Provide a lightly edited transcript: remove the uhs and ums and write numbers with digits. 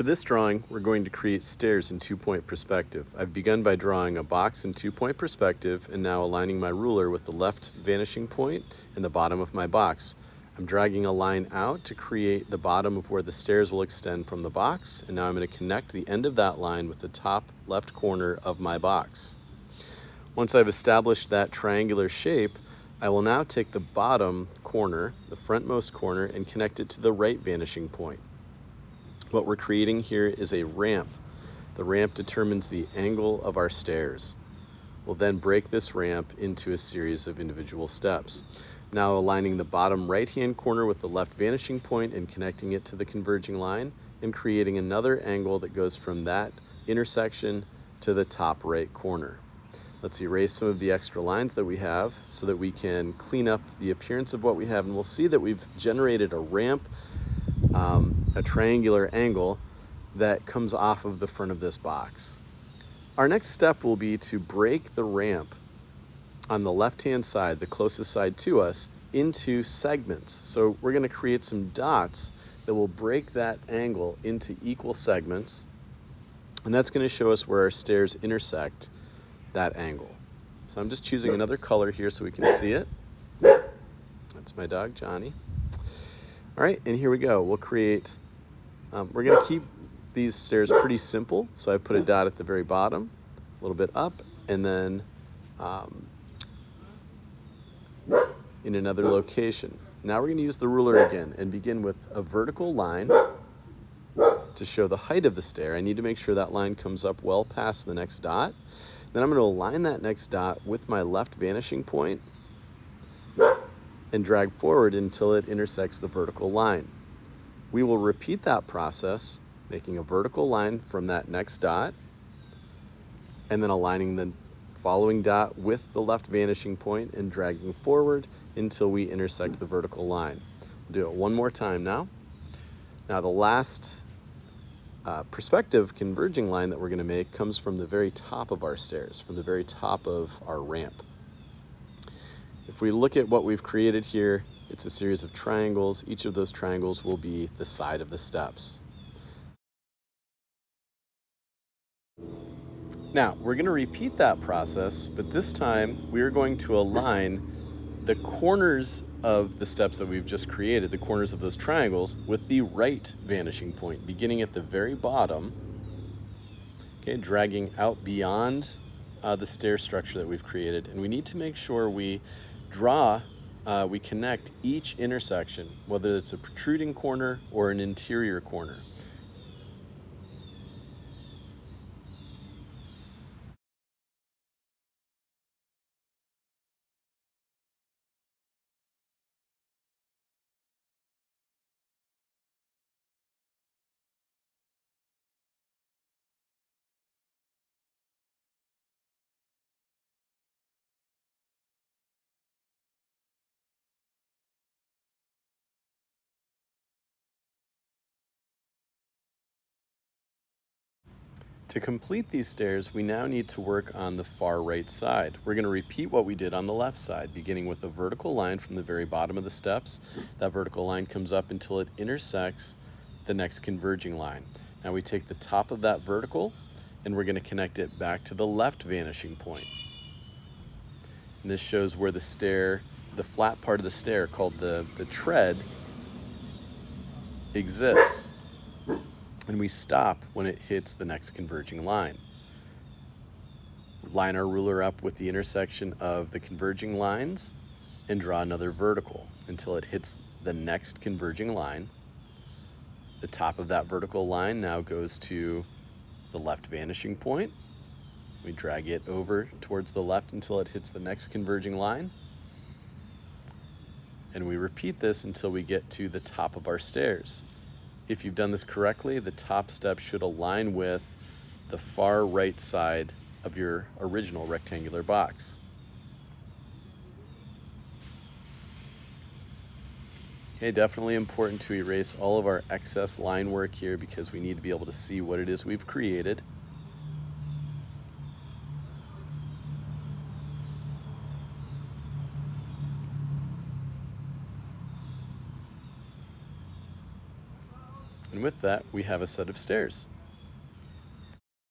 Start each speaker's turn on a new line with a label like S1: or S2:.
S1: For this drawing, we're going to create stairs in two-point perspective. I've begun by drawing a box in two-point perspective and now aligning my ruler with the left vanishing point and the bottom of my box. I'm dragging a line out to create the bottom of where the stairs will extend from the box, and now I'm going to connect the end of that line with the top left corner of my box. Once I've established that triangular shape, I will now take the bottom corner, the frontmost corner, and connect it to the right vanishing point. What we're creating here is a ramp. The ramp determines the angle of our stairs. We'll then break this ramp into a series of individual steps. Now aligning the bottom right-hand corner with the left vanishing point and connecting it to the converging line, and creating another angle that goes from that intersection to the top right corner. Let's erase some of the extra lines that we have so that we can clean up the appearance of what we have, and we'll see that we've generated a ramp, a triangular angle that comes off of the front of this box. Our next step will be to break the ramp on the left-hand side, the closest side to us, into segments. So we're going to create some dots that will break that angle into equal segments, and that's going to show us where our stairs intersect that angle. So I'm just choosing another color here so we can see it. That's my dog, Johnny. All right, and here we go. We'll create, we're going to keep these stairs pretty simple. So I put a dot at the very bottom, a little bit up, and then in another location. Now we're going to use the ruler again and begin with a vertical line to show the height of the stair. I need to make sure that line comes up well past the next dot. Then I'm going to align that next dot with my left vanishing point and drag forward until it intersects the vertical line. We will repeat that process, making a vertical line from that next dot, and then aligning the following dot with the left vanishing point and dragging forward until we intersect the vertical line. We'll do it one more time now. Now the last perspective converging line that we're going to make comes from the very top of our stairs, from the very top of our ramp. If we look at what we've created here, it's a series of triangles. Each of those triangles will be the side of the steps. Now, we're going to repeat that process, but this time we are going to align the corners of the steps that we've just created, the corners of those triangles, with the right vanishing point, beginning at the very bottom, okay, dragging out beyond the stair structure that we've created. And we need to make sure we we connect each intersection, whether it's a protruding corner or an interior corner. To complete these stairs, we now need to work on the far right side. We're going to repeat what we did on the left side, beginning with a vertical line from the very bottom of the steps. That vertical line comes up until it intersects the next converging line. Now we take the top of that vertical and we're going to connect it back to the left vanishing point. And this shows where the stair, the flat part of the stair called the tread, exists. And we stop when it hits the next converging line. Line our ruler up with the intersection of the converging lines and draw another vertical until it hits the next converging line. The top of that vertical line now goes to the left vanishing point. We drag it over towards the left until it hits the next converging line. And we repeat this until we get to the top of our stairs. If you've done this correctly, the top step should align with the far right side of your original rectangular box. Okay, definitely important to erase all of our excess line work here because we need to be able to see what it is we've created. And And with that, we have a set of stairs.